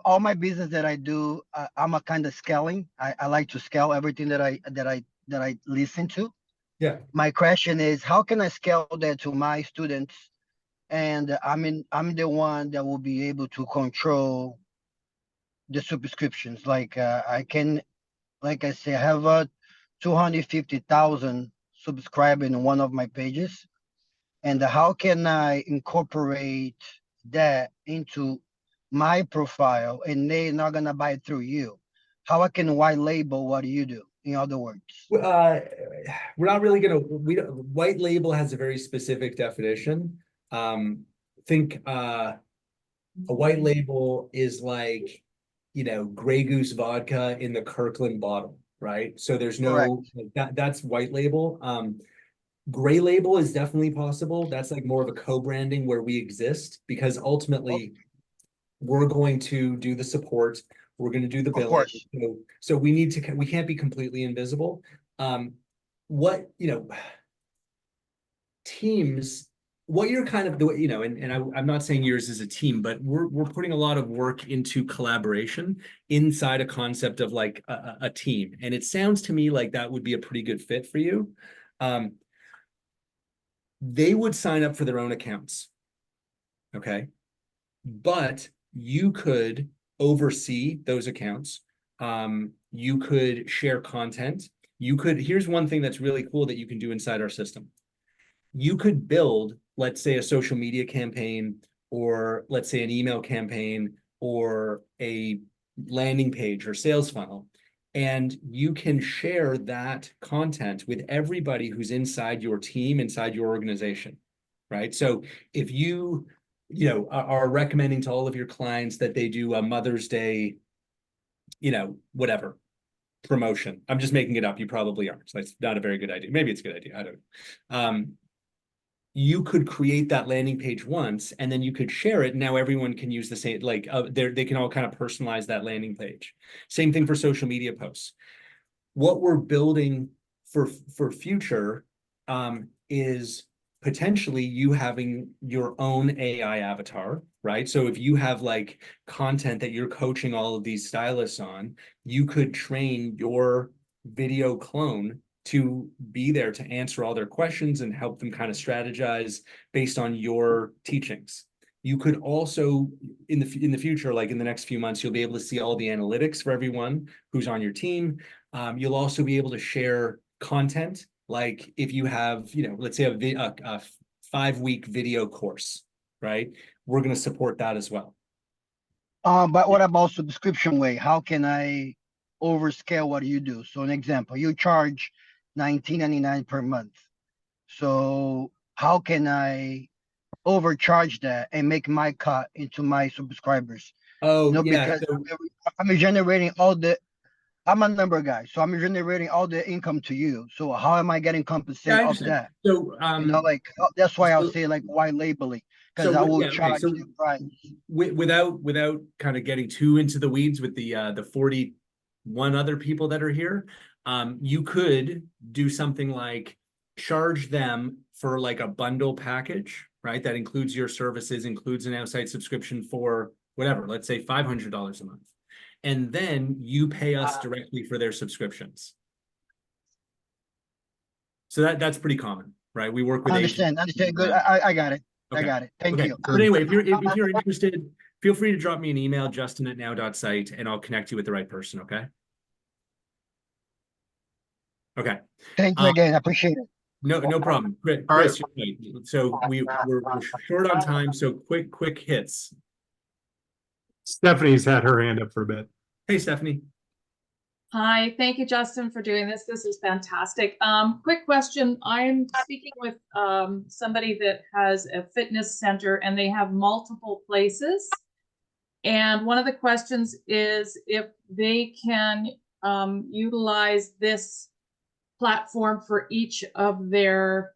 All my business that I do, I'm a kind of scaling. I like to scale everything that I listen to. Yeah. My question is, how can I scale that to my students? And I'm the one that will be able to control the subscriptions. Like I can, like I say, I have 250,000 subscribers in one of my pages. And how can I incorporate that into my profile and they're not gonna buy it through you? How I can white label what you do, in other words? We're not really white label has a very specific definition. Think a white label is like, Grey Goose vodka in the Kirkland bottle, right? So there's no that's white label. Gray label is definitely possible. That's like more of a co-branding where we exist because ultimately we're going to do the support. We're going to do the billing. So we can't be completely invisible. Teams, what you're kind of doing, I'm not saying yours is a team, but we're putting a lot of work into collaboration inside a concept of like a team. And it sounds to me like that would be a pretty good fit for you. They would sign up for their own accounts. Okay. But you could oversee those accounts. You could share content. here's one thing that's really cool that you can do inside our system. You could build, let's say, a social media campaign, or let's say an email campaign, or a landing page or sales funnel. And you can share that content with everybody who's inside your team, inside your organization, right? So if you are recommending to all of your clients that they do a Mother's Day, whatever promotion. I'm just making it up. You probably aren't. So that's not a very good idea. Maybe it's a good idea. I don't know. You could create that landing page once, and then you could share it. Now everyone can use the same, like they can all kind of personalize that landing page. Same thing for social media posts. What we're building for future is potentially you having your own AI avatar, right? So if you have like content that you're coaching all of these stylists on, you could train your video clone to be there to answer all their questions and help them kind of strategize based on your teachings. You could also, in the future, like in the next few months, you'll be able to see all the analytics for everyone who's on your team. You'll also be able to share content. Like if you have, let's say a 5-week video course, right? We're going to support that as well. But what about subscription way? How can I overscale what you do? So an example, you charge $19.99 per month. So how can I overcharge that and make my cut into my subscribers? Oh, yeah. Because So, I'm generating I'm a number guy, so I'm generating all the income to you. So how am I getting compensated off that? So, that's why I'll so- say like white labeling, because so I will yeah, okay, charge so the price. without kind of getting too into the weeds with the 41 other people that are here, you could do something like charge them for like a bundle package, right? That includes your services, includes an Nowsite subscription for whatever, let's say $500 a month. And then you pay us directly for their subscriptions. So that's pretty common, right? We work with Understand. Good. I got it. I got it. Thank you. But anyway, if you're interested, feel free to drop me an email, justin@now.site, and I'll connect you with the right person, okay? Okay. Thank you again. I appreciate it. No problem. Chris, you're right. So we're short on time, so quick hits. Stephanie's had her hand up for a bit. Hey, Stephanie. Hi, thank you, Justin, for doing this. This is fantastic. Quick question. I'm speaking with somebody that has a fitness center and they have multiple places. And one of the questions is if they can utilize this platform for each of their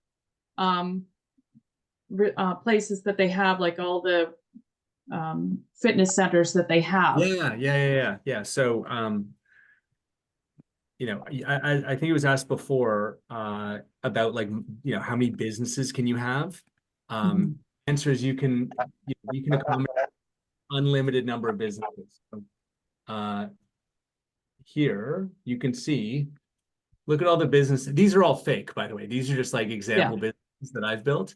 places that they have, like all the fitness centers that they have. Yeah. So, I think it was asked before about like, how many businesses can you have? Answer is you can accommodate unlimited number of businesses. So, here you can see, look at all the businesses. These are all fake, by the way. These are just like example businesses that I've built.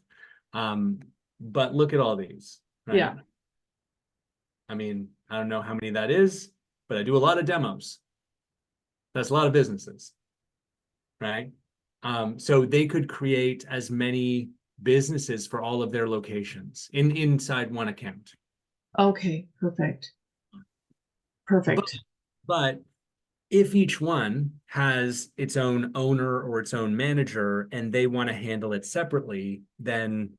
But look at all these. Right? Yeah. I mean, I don't know how many that is, but I do a lot of demos. That's a lot of businesses, right? So they could create as many businesses for all of their locations inside one account. Okay, perfect. But if each one has its own owner or its own manager and they want to handle it separately, then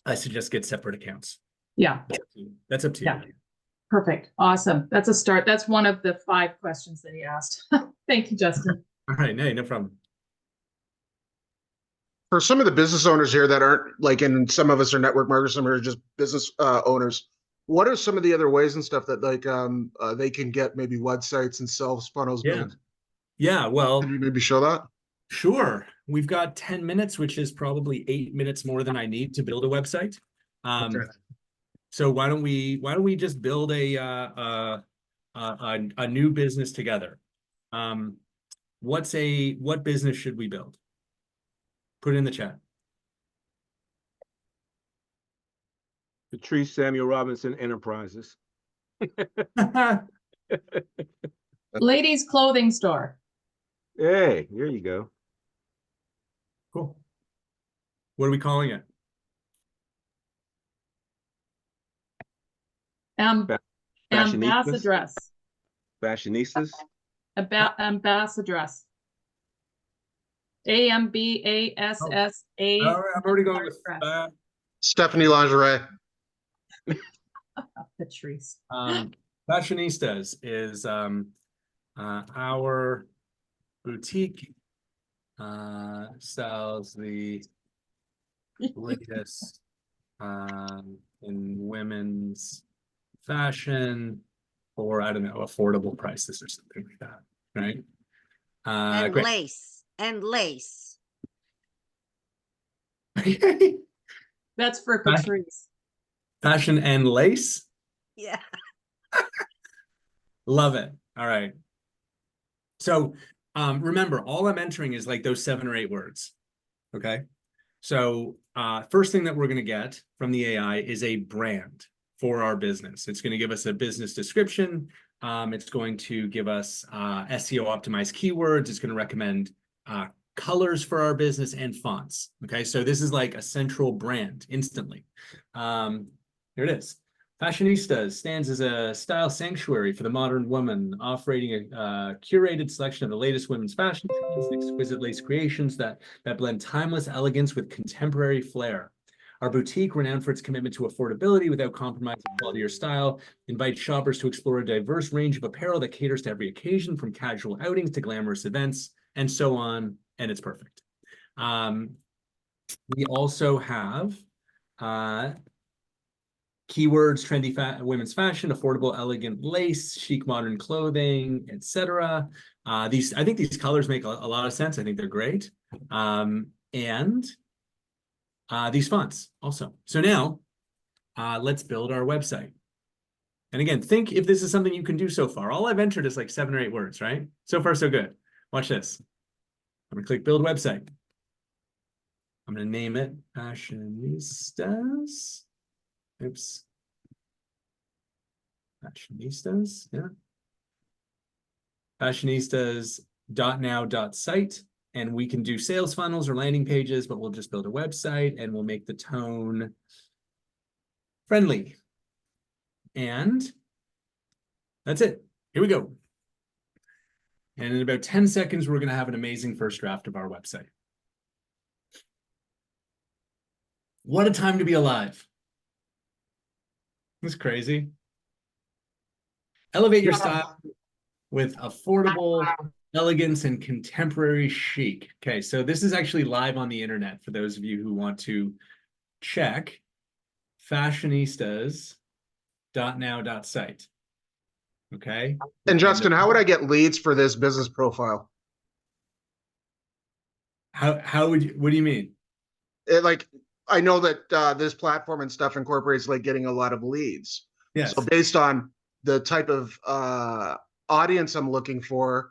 I suggest get separate accounts. Yeah. That's up to you. Perfect. Awesome. That's a start. That's one of the 5 questions that he asked. Thank you, Justin. All right. No problem. For some of the business owners here that aren't like, and some of us are network marketers, some are just business owners. What are some of the other ways and stuff that like they can get maybe websites and sales funnels built? Yeah. Well, can you maybe show that? Sure. We've got 10 minutes, which is probably 8 minutes more than I need to build a website. Okay. So why don't we just build a new business together? What business should we build? Put it in the chat. Patrice Samuel Robinson Enterprises. Ladies' clothing store. Hey, here you go. Cool. What are we calling it? Fa- Fashionistas? Ambassadress. Fashionistas? Ambassadress. AMBASSA. All right, I'm already going with Stephanie Lingerie. Patrice. Fashionistas is our boutique sells the latest in women's fashion for, I don't know, affordable prices or something like that, right? And Great. lace. And lace. That's for Fashion- Patrice. Fashion and lace. Yeah. Love it. All right. So remember, all I'm entering is like those 7 or 8 words. Okay. So first thing that we're going to get from the AI is a brand for our business. It's going to give us a business description. It's going to give us SEO optimized keywords. It's going to recommend colors for our business and fonts. Okay, so this is like a central brand instantly. Here it is. Fashionistas stands as a style sanctuary for the modern woman, offering a curated selection of the latest women's fashion trends, exquisite lace creations that blend timeless elegance with contemporary flair. Our boutique, renowned for its commitment to affordability without compromising quality or style, invites shoppers to explore a diverse range of apparel that caters to every occasion, from casual outings to glamorous events, and so on, and it's perfect. We also have keywords: trendy women's fashion, affordable, elegant lace, chic modern clothing, etc. I think these colors make a lot of sense. I think they're great. And these fonts also. So now let's build our website. And again, think if this is something you can do so far. All I've entered is like 7 or 8 words, right? So far, so good. Watch this. I'm gonna click build website. I'm gonna name it Fashionistas. Oops. Fashionistas, yeah. Fashionistas.now.site. And we can do sales funnels or landing pages, but we'll just build a website and we'll make the tone friendly. And that's it. Here we go. And in about 10 seconds, we're going to have an amazing first draft of our website. What a time to be alive. It's crazy. Elevate your style with affordable elegance and contemporary chic. Okay, so this is actually live on the internet for those of you who want to check. Fashionistas.now.site. Okay. And Justin, how would I get leads for this business profile? How would you, what do you mean? I know that this platform and stuff incorporates like getting a lot of leads. Yes. So based on the type of audience I'm looking for,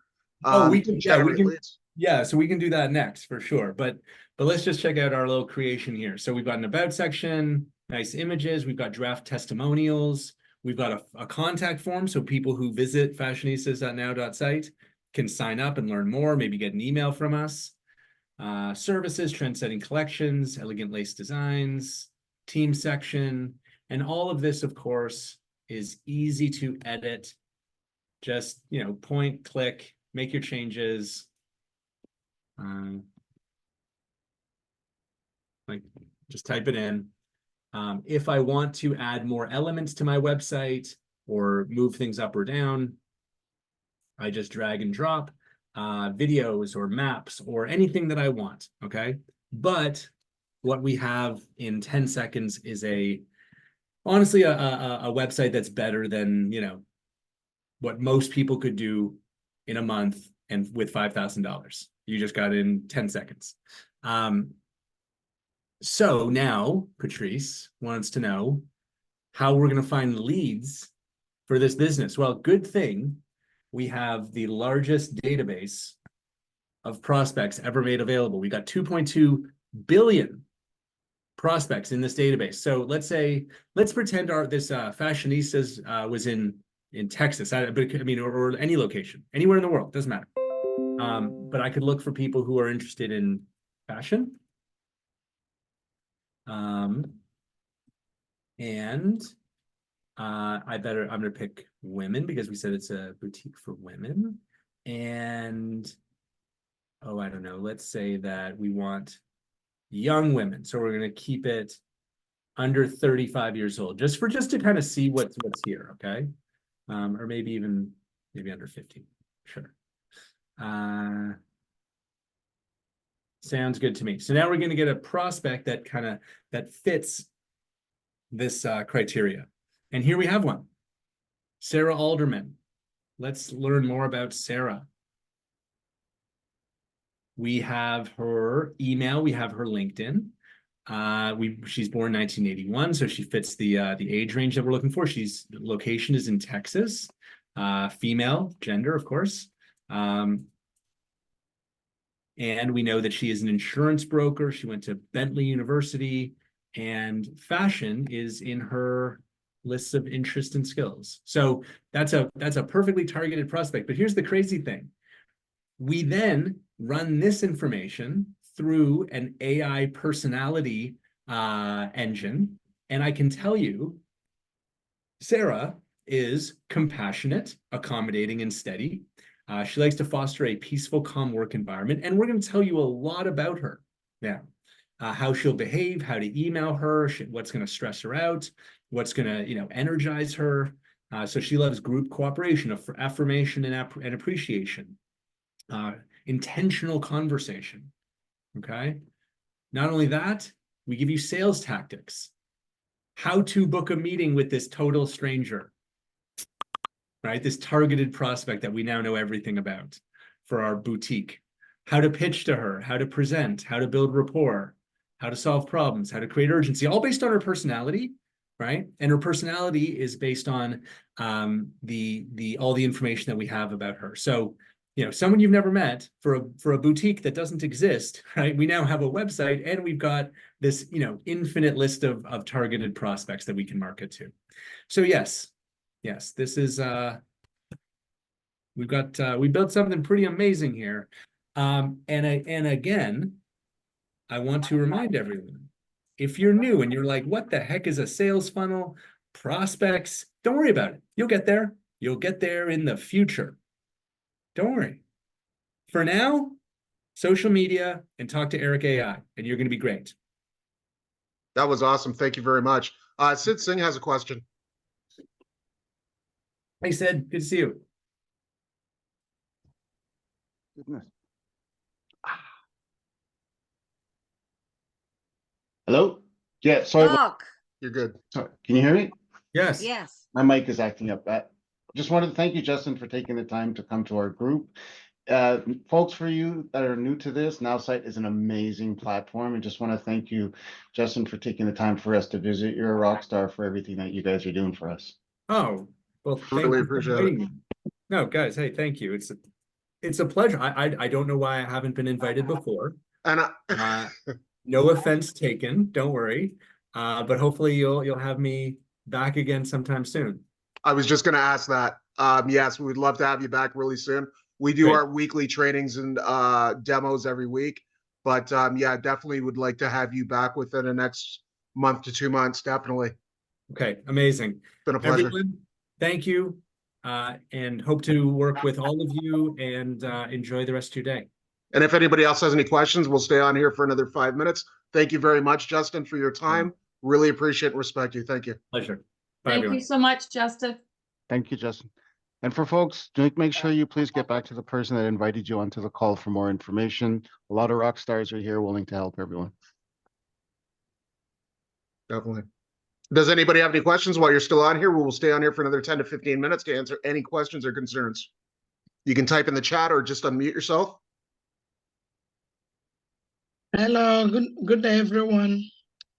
we can leads. Yeah, so we can do that next for sure. But let's just check out our little creation here. So we've got an about section, nice images. We've got draft testimonials. We've got a contact form, so people who visit fashionistas.now.site can sign up and learn more, maybe get an email from us. Services, trend-setting collections, elegant lace designs, team section, and all of this, of course, is easy to edit. Just, point, click, make your changes. Just type it in. If I want to add more elements to my website or move things up or down, I just drag and drop videos or maps or anything that I want, okay? But what we have in 10 seconds is honestly a website that's better than, what most people could do in a month and with $5,000. You just got it in 10 seconds. So now Patrice wants to know how we're going to find leads for this business. Well, good thing we have the largest database of prospects ever made available. We got 2.2 billion prospects in this database. So let's pretend this fashionistas was in Texas, or any location, anywhere in the world, doesn't matter. But I could look for people who are interested in fashion. And I'm gonna pick women because we said it's a boutique for women. And oh, I don't know, let's say that we want young women. So we're gonna keep it under 35 years old, just to kind of see what's here, okay? Or maybe under 15, sure. Sounds good to me. So now we're gonna get a prospect that fits this criteria. And here we have one, Sarah Alderman. Let's learn more about Sarah. We have her email, we have her LinkedIn. She's born 1981, so she fits the age range that we're looking for. Location is in Texas, female, gender, of course. And we know that she is an insurance broker. She went to Bentley University, and fashion is in her lists of interests and skills. So that's a perfectly targeted prospect. But here's the crazy thing. We then run this information through an AI personality engine, and I can tell you, Sarah is compassionate, accommodating, and steady. She likes to foster a peaceful, calm work environment, and we're going to tell you a lot about her now. How she'll behave, how to email her, what's going to stress her out, what's going to energize her. So she loves group cooperation, affirmation, and appreciation. Intentional conversation. Okay. Not only that, we give you sales tactics. How to book a meeting with this total stranger, right? This targeted prospect that we now know everything about for our boutique. How to pitch to her, how to present, how to build rapport, how to solve problems, how to create urgency, all based on her personality, right? And her personality is based on all the information that we have about her. So, someone you've never met for a boutique that doesn't exist, right? We now have a website, and we've got this, infinite list of targeted prospects that we can market to. So yes, this is we built something pretty amazing here. And again, I want to remind everyone, if you're new and you're like, what the heck is a sales funnel? Prospects, don't worry about it. You'll get there. You'll get there in the future. Don't worry. For now, social media and talk to EricAI, and you're going to be great. That was awesome. Thank you very much. Sid Singh has a question. Hey, Sid, good to see you. Goodness. Hello? Yeah, sorry. Talk. You're good. Sorry. Can you hear me? Yes. Yes. My mic is acting up. Just wanted to thank you, Justin, for taking the time to come to our group. Folks, for you that are new to this, Nowsite is an amazing platform, and just want to thank you, Justin, for taking the time for us to visit. You're a rock star for everything that you guys are doing for us. Oh, well, Really appreciate it. No, guys, hey, thank you. It's a pleasure. I don't know why I haven't been invited before. And No offense taken, don't worry. But hopefully you'll have me back again sometime soon. I was just going to ask that. Yes, we'd love to have you back really soon. We do Great. our weekly trainings and demos every week, but yeah, definitely would like to have you back within the next month to 2 months. Definitely. Okay, amazing. It's been a pleasure. Everyone, thank you, and hope to work with all of you, and enjoy the rest of your day. And if anybody else has any questions, we'll stay on here for another 5 minutes. Thank you very much, Justin, for your time. Really appreciate and respect you. Thank you. Pleasure. Bye, Thank everyone. you so much, Justin. Thank you, Justin. And for folks, make sure you please get back to the person that invited you onto the call for more information. A lot of rock stars are here willing to help everyone. Definitely. Does anybody have any questions while you're still on here? We will stay on here for another 10 to 15 minutes to answer any questions or concerns. You can type in the chat or just unmute yourself. Hello, good day, everyone.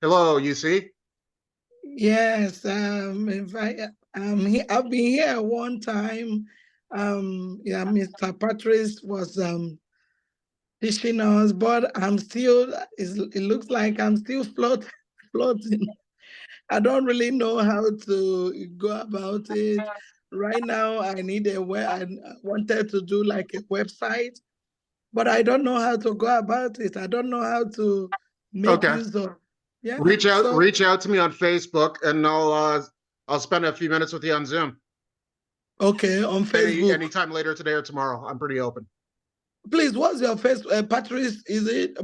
Hello, UC. Yes, I've been here one time. Yeah, Mr. Patrice was teaching us, but I'm still. It looks like I'm still floating. I don't really know how to go about it. Right now, I need I wanted to do like a website, but I don't know how to go about it. I don't know how to make Okay. use of. Yeah. Reach So out to me on Facebook, and I'll spend a few minutes with you on Zoom. okay, on Facebook. Anytime later today or tomorrow. I'm pretty open. Please, what's your face? Patrice, is it?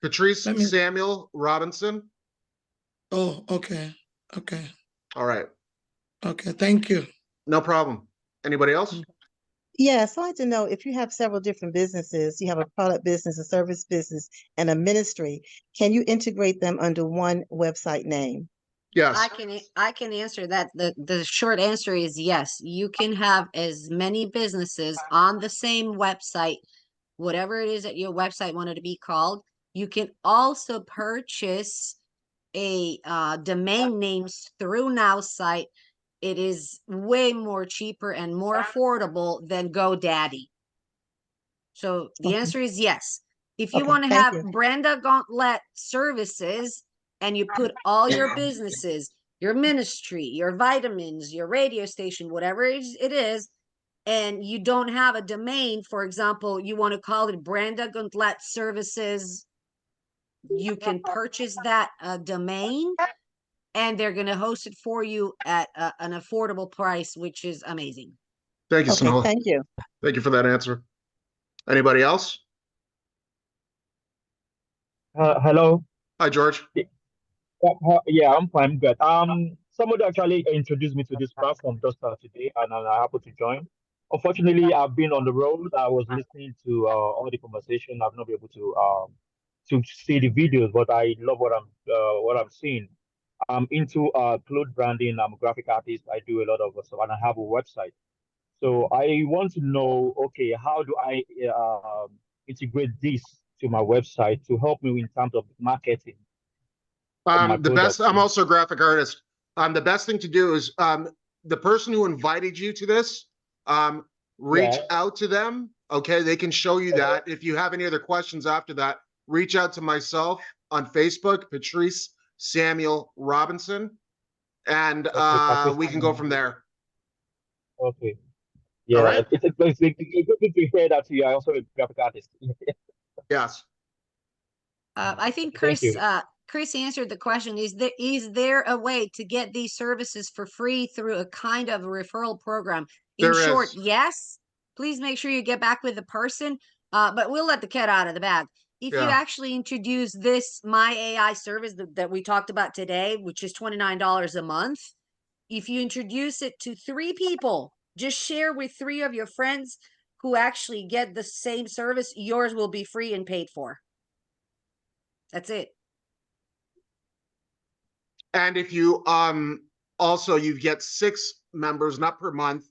Patrice Let me. Samuel Robinson. Oh, okay, okay, All right. okay. Thank you. No problem. Anybody else? Yes, I'd like to know if you have several different businesses, you have a product business, a service business, and a ministry, can you integrate them under one website name? Yes. I can answer that. The short answer is yes. You can have as many businesses on the same website, whatever it is that your website wanted to be called. You can also purchase a domain names through Nowsite. It is way more cheaper and more affordable than GoDaddy. So the Okay. answer is yes. If you Okay, want to thank have you. Brenda Gauntlet services and you put all your businesses, your ministry, your vitamins, your radio station, whatever it is, and you don't have a domain, for example, you want to call it Brenda Gauntlet services, you can purchase that domain and they're going to host it for you at an affordable price, which is amazing. Thank you, Okay, Sonala. thank you. Thank you for that answer. Anybody else? Hello. Hi, George. Yeah, I'm fine. Good. Somebody actually introduced me to this platform just today, and I happened to join. Unfortunately, I've been on the road. I was listening to all the conversation. I've not been able to see the videos, but I love what I'm seeing. I'm into clothes branding. I'm a graphic artist. I do a lot of stuff, and I have a website. So I want to know, okay, how do I integrate this to my website to help me in terms of marketing of my The best, products? I'm also a graphic artist. The best thing to do is the person who invited you to this, reach Yeah. out to them. Okay, they can show you that. If you have any other questions after that, reach out to myself on Facebook, Patrice Samuel Robinson, and Okay, we can go from there. Okay. All Yeah, right. it's a good to hear that to you. I also a graphic artist. Yes. I think Thank you. Chris answered the question. Is there a way to get these services for free through a kind of referral program? In There short, is. yes. Please make sure you get back with the person. But we'll let the cat out of the bag. If you Yeah. actually introduce this MyAI service that we talked about today, which is $29 a month, if you introduce it to 3 people, just share with 3 of your friends who actually get the same service, yours will be free and paid for. That's it. And if you also you get 6 members, not per month,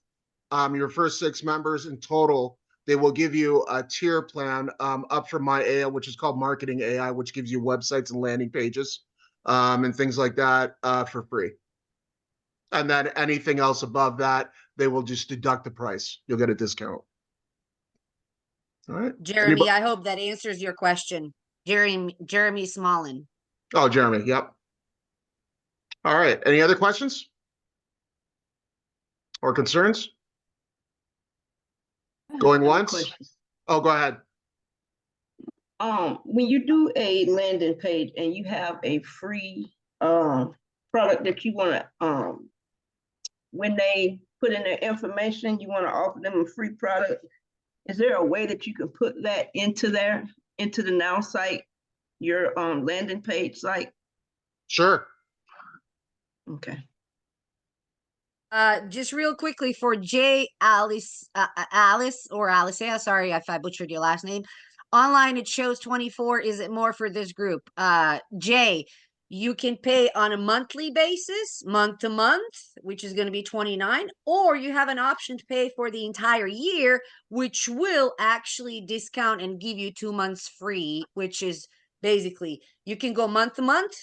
your first 6 members in total, they will give you a tier plan up from MyAI, which is called Marketing AI, which gives you websites and landing pages and things like that for free. And then anything else above that, they will just deduct the price. You'll get a discount. All right. Jeremy, I hope that answers your question. Jeremy Smallin. Oh, Jeremy. Yep. All right. Any other questions or concerns? Going once? Oh, go ahead. When you do a landing page and you have a free product that you want to when they put in their information, you want to offer them a free product. Is there a way that you can put that into the Nowsite, your landing page site? Sure. Okay. Just real quickly for Alice, sorry if I butchered your last name. Online it shows 24. Is it more for this group? Jay, you can pay on a monthly basis, month to month, which is going to be 29, or you have an option to pay for the entire year, which will actually discount and give you 2 months free, which is basically you can go month to month,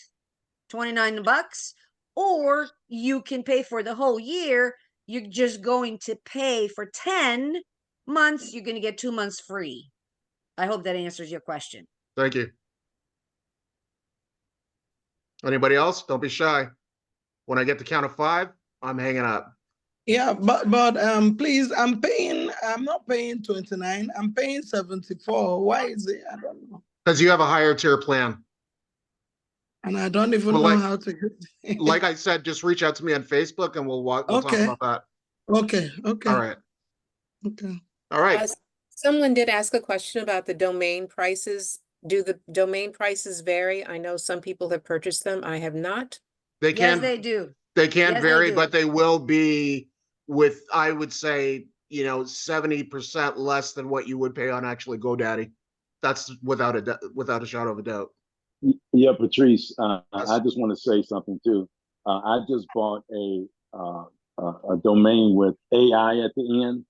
$29, or you can pay for the whole year. You're just going to pay for 10 months. You're going to get 2 months free. I hope that answers your question. Thank you. Anybody else? Don't be shy. When I get the count of 5, I'm hanging up. Yeah, but please, I'm paying I'm not paying 29. I'm paying 74. Why is it? I don't know. Because you have a higher tier plan. And I don't even Well, know like- how to get Like I said, just reach out to me on Facebook and we'll talk Okay. about that. Okay. Okay. All right. Okay. All right. Someone did ask a question about the domain prices. Do the domain prices vary? I know some people have purchased them. I have not. They Yes, can they do. they can Yes, they vary, do. but they will be with, I would say, 70% less than what you would pay on actually GoDaddy. That's without a shadow of a doubt. Yeah, Patrice, I Yes. just want to say something too. I just bought a domain with AI at the end,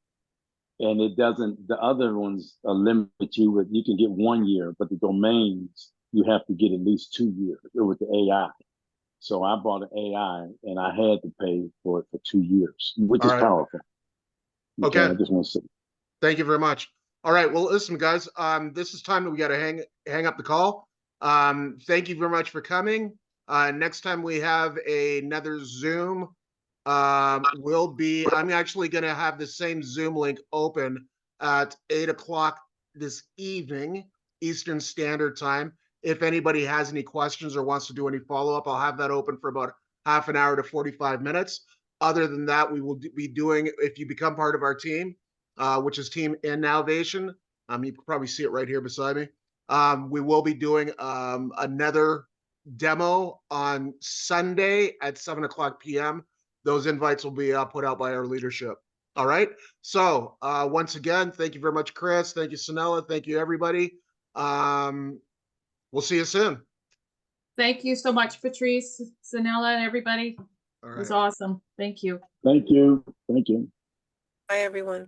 and it doesn't. The other ones limit you with, you can get 1 year, but the domains you have to get at least 2 years with the AI. So I bought an AI, and I had to pay for it for 2 years, which All is right. powerful. Okay. I just want to say. Thank you very much. All right. Well, listen, guys, this is time that we got to hang up the call. Thank you very much for coming. Next time we have another Zoom, I'm actually going to have the same Zoom link open at 8 o'clock this evening, Eastern Standard Time. If anybody has any questions or wants to do any follow-up, I'll have that open for about half an hour to 45 minutes. Other than that, we will be doing, if you become part of our team, which is Team Innowvation. You can probably see it right here beside me. We will be doing another demo on Sunday at 7 o'clock p.m. Those invites will be put out by our leadership. All right. So once again, thank you very much, Chris. Thank you, Sanella. Thank you, everybody. We'll see you soon. Thank you so much, Patrice, Sanella, and everybody. All It was right. awesome. Thank you. Thank you. Thank you. Bye, everyone.